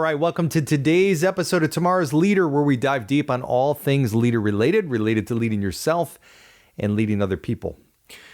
right, welcome to today's episode of Tomorrow's Leader, where we dive deep on all things leader related to leading yourself and leading other people.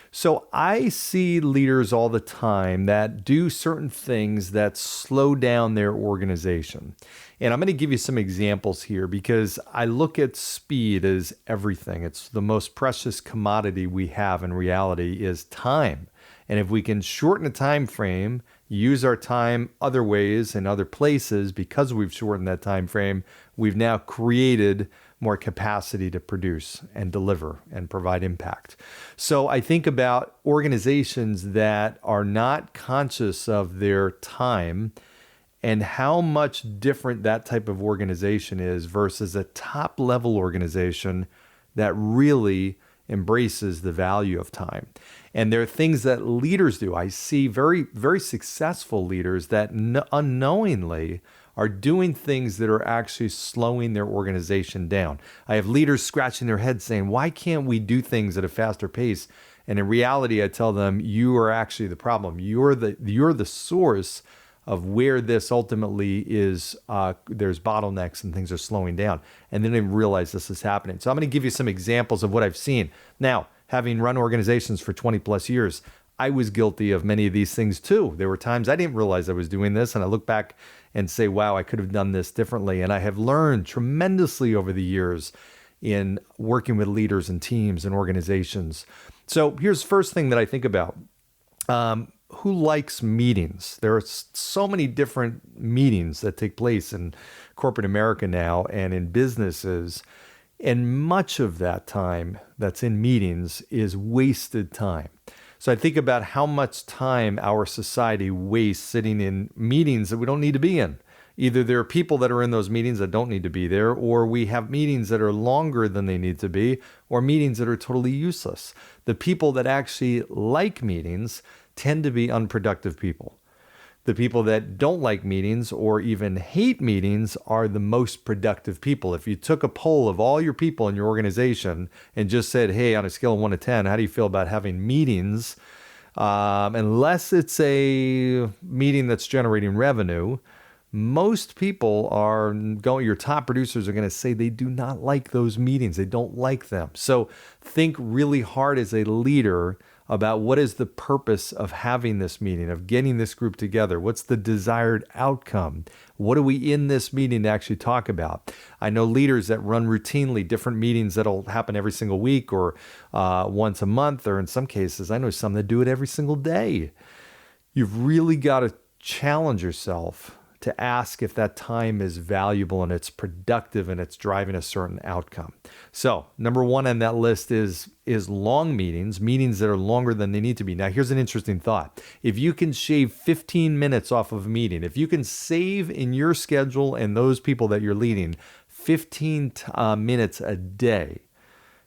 So I see leaders all the time that do certain things that slow down their organization. And I'm going to give you some examples here because I look at speed as everything. It's the most precious commodity we have in reality is time. And if we can shorten a time frame, use our time other ways and other places because we've shortened that time frame, we've now created more capacity to produce and deliver and provide impact. So I think about organizations that are not conscious of their time and how much different that type of organization is versus a top level organization that really embraces the value of time. And there are things that leaders do. I see very, very successful leaders that unknowingly are doing things that are actually slowing their organization down. I have leaders scratching their heads saying, why can't we do things at a faster pace? And in reality, I tell them, you are actually the problem. You're the source of where this ultimately is, there's bottlenecks and things are slowing down. And then they realize this is happening. So I'm going to give you some examples of what I've seen. Now, having run organizations for 20 plus years, I was guilty of many of these things too. There were times I didn't realize I was doing this, and I look back and say, wow, I could have done this differently. And I have learned tremendously over the years in working with leaders and teams and organizations. So here's the first thing that I think about. Who likes meetings? There are so many different meetings that take place in corporate America now and in businesses. And much of that time that's in meetings is wasted time. So I think about how much time our society wastes sitting in meetings that we don't need to be in. Either there are people that are in those meetings that don't need to be there, or we have meetings that are longer than they need to be, or meetings that are totally useless. The people that actually like meetings tend to be unproductive people. The people that don't like meetings or even hate meetings are the most productive people. If you took a poll of all your people in your organization and just said, hey, on a scale of 1 to 10, how do you feel about having meetings? Unless it's a meeting that's generating revenue, most people your top producers are going to say they do not like those meetings. They don't like them. So think really hard as a leader about what is the purpose of having this meeting, of getting this group together. What's the desired outcome? What are we in this meeting to actually talk about? I know leaders that run routinely different meetings that'll happen every single week or once a month, or in some cases, I know some that do it every single day. You've really got to challenge yourself to ask if that time is valuable and it's productive and it's driving a certain outcome. So number one on that list is long meetings that are longer than they need to be. Now, here's an interesting thought. If you can shave 15 minutes off of a meeting, if you can save in your schedule and those people that you're leading 15 minutes a day,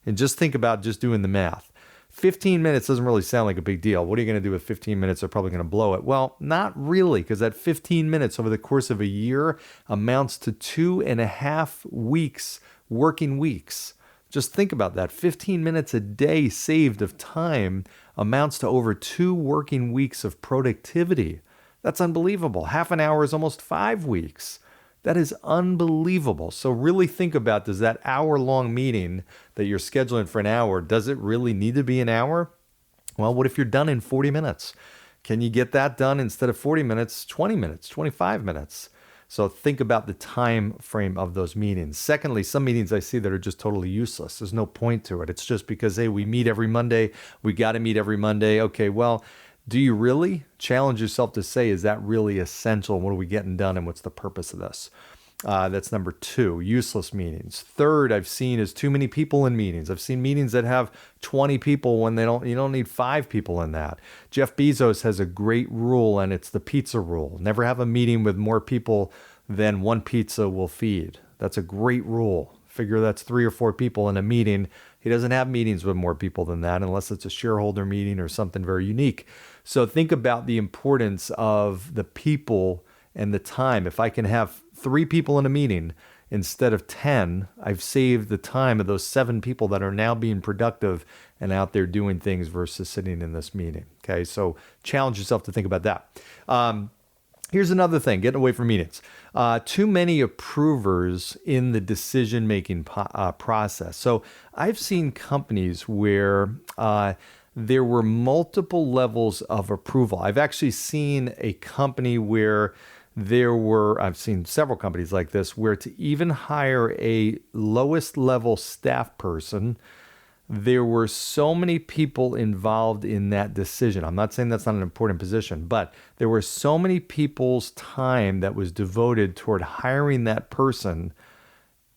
and just think about just doing the math. 15 minutes doesn't really sound like a big deal. What are you going to do with 15 minutes? They're probably going to blow it. Well, not really, because that 15 minutes over the course of a year amounts to 2.5 weeks, working weeks. Just think about that. 15 minutes a day saved of time amounts to over 2 working weeks of productivity. That's unbelievable. Half an hour is almost 5 weeks. That is unbelievable. So really think about, does that hour-long meeting that you're scheduling for an hour, does it really need to be an hour? Well, what if you're done in 40 minutes? Can you get that done instead of 40 minutes, 20 minutes, 25 minutes? So think about the time frame of those meetings. Secondly, some meetings I see that are just totally useless. There's no point to it. It's just because, hey, we meet every Monday. We got to meet every Monday. Okay, well, do you really challenge yourself to say, is that really essential? What are we getting done and what's the purpose of this? That's number 2, useless meetings. Third, I've seen is too many people in meetings. I've seen meetings that have 20 people when you don't need 5 people in that. Jeff Bezos has a great rule, and it's the pizza rule. Never have a meeting with more people than one pizza will feed. That's a great rule. Figure that's 3 or 4 people in a meeting. He doesn't have meetings with more people than that unless it's a shareholder meeting or something very unique. So think about the importance of the people and the time. If I can have 3 people in a meeting instead of 10, I've saved the time of those 7 people that are now being productive and out there doing things versus sitting in this meeting. Okay, so challenge yourself to think about that. Here's another thing, getting away from meetings. Too many approvers in the decision-making process. So I've seen companies where there were multiple levels of approval. I've actually seen a company where I've seen several companies like this, where to even hire a lowest level staff person, there were so many people involved in that decision. I'm not saying that's not an important position, but there were so many people's time that was devoted toward hiring that person,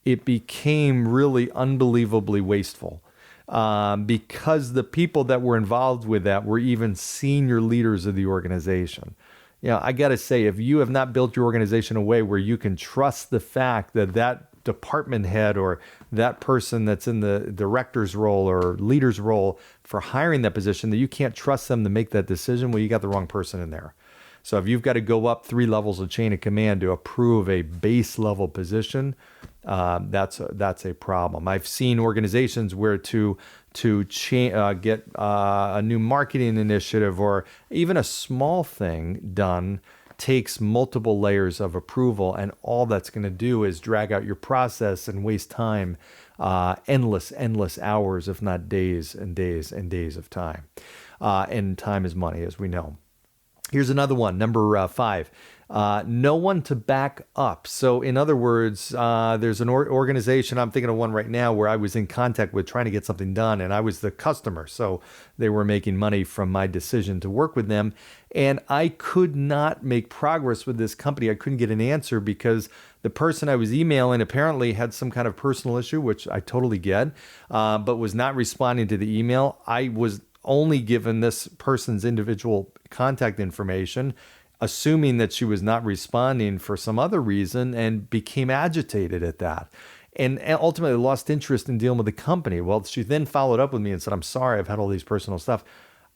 it became really unbelievably wasteful. Because the people that were involved with that were even senior leaders of the organization. I got to say, if you have not built your organization in a way where you can trust the fact that that department head or that person that's in the director's role or leader's role for hiring that position, that you can't trust them to make that decision, well, you got the wrong person in there. So if you've got to go up 3 levels of chain of command to approve a base level position, that's a problem. I've seen organizations where to get a new marketing initiative or even a small thing done takes multiple layers of approval, and all that's going to do is drag out your process and waste time, endless hours, if not days and days and days of time. And time is money, as we know. Here's another one, number 5. No one to back up. So in other words, there's an organization, I'm thinking of one right now, where I was in contact with trying to get something done, and I was the customer. So they were making money from my decision to work with them. And I could not make progress with this company. I couldn't get an answer because the person I was emailing apparently had some kind of personal issue, which I totally get, but was not responding to the email. I was only given this person's individual contact information, assuming that she was not responding for some other reason, and became agitated at that. And ultimately lost interest in dealing with the company. Well, she then followed up with me and said, I'm sorry, I've had all these personal stuff.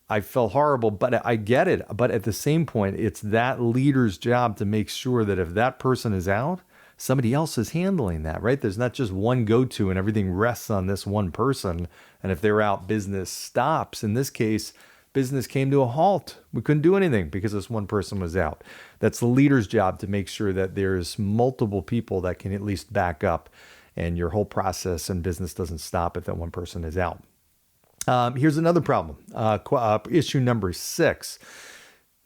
I felt horrible, but I get it. But at the same point, it's that leader's job to make sure that if that person is out, somebody else is handling that, right? There's not just one go-to and everything rests on this one person. And if they're out, business stops. In this case, business came to a halt. We couldn't do anything because this one person was out. That's the leader's job to make sure that there's multiple people that can at least back up and your whole process and business doesn't stop if that one person is out. Here's another problem. Issue number 6.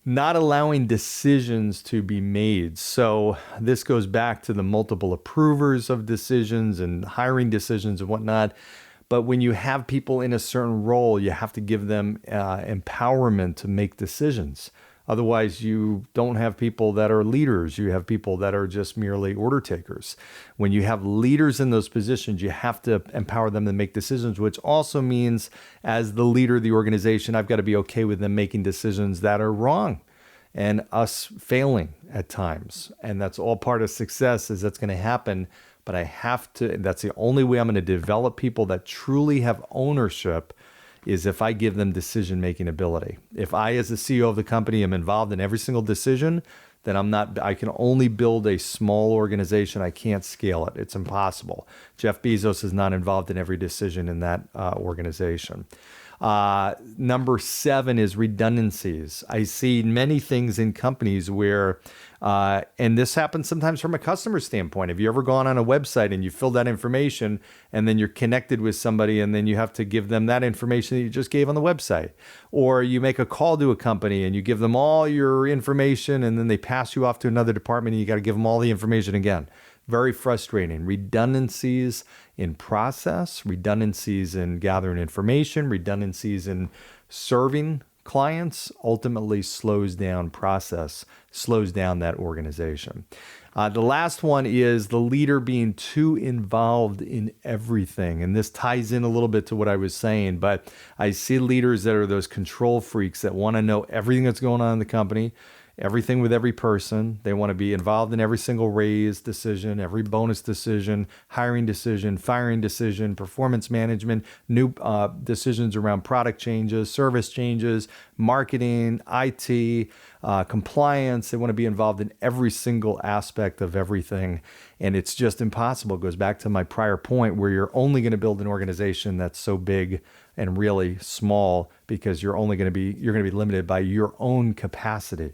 Not allowing decisions to be made. So this goes back to the multiple approvers of decisions and hiring decisions and whatnot. But when you have people in a certain role, you have to give them empowerment to make decisions. Otherwise, you don't have people that are leaders. You have people that are just merely order takers. When you have leaders in those positions, you have to empower them to make decisions, which also means as the leader of the organization, I've got to be okay with them making decisions that are wrong and us failing at times. And that's all part of success, is that's going to happen. But that's the only way I'm going to develop people that truly have ownership, is if I give them decision-making ability. If I, as the CEO of the company, am involved in every single decision, then I can only build a small organization. I can't scale it. It's impossible. Jeff Bezos is not involved in every decision in that organization. Number 7 is redundancies. I see many things in companies where, and this happens sometimes from a customer standpoint. Have you ever gone on a website and you fill that information and then you're connected with somebody and then you have to give them that information that you just gave on the website? Or you make a call to a company and you give them all your information and then they pass you off to another department and you got to give them all the information again. Very frustrating. Redundancies in process, redundancies in gathering information, redundancies in serving clients ultimately slows down process, slows down that organization. The last one is the leader being too involved in everything. And this ties in a little bit to what I was saying, but I see leaders that are those control freaks that want to know everything that's going on in the company, everything with every person. They want to be involved in every single raise decision, every bonus decision, hiring decision, firing decision, performance management, new decisions around product changes, service changes, marketing, IT, compliance. They want to be involved in every single aspect of everything. And it's just impossible. It goes back to my prior point where you're only going to build an organization that's so big and really small because you're going to be limited by your own capacity.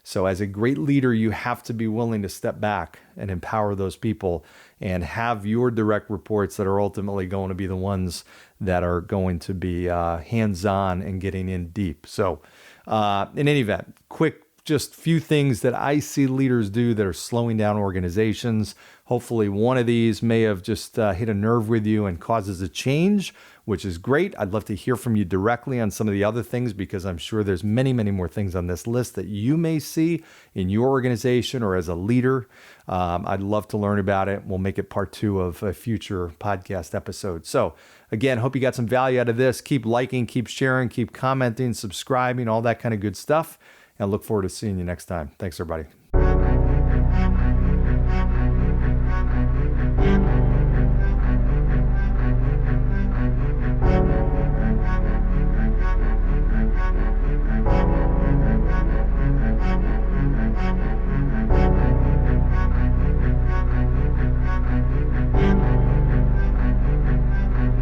So as a great leader, you have to be willing to step back and empower those people and have your direct reports that are ultimately going to be the ones that are going to be hands-on and getting in deep. So in any event, quick, just few things that I see leaders do that are slowing down organizations. Hopefully one of these may have just hit a nerve with you and causes a change, which is great. I'd love to hear from you directly on some of the other things, because I'm sure there's many, many more things on this list that you may see in your organization or as a leader. I'd love to learn about it. We'll make it part 2 of a future podcast episode. So again, hope you got some value out of this. Keep liking, keep sharing, keep commenting, subscribing, all that kind of good stuff. And I look forward to seeing you next time. Thanks, everybody.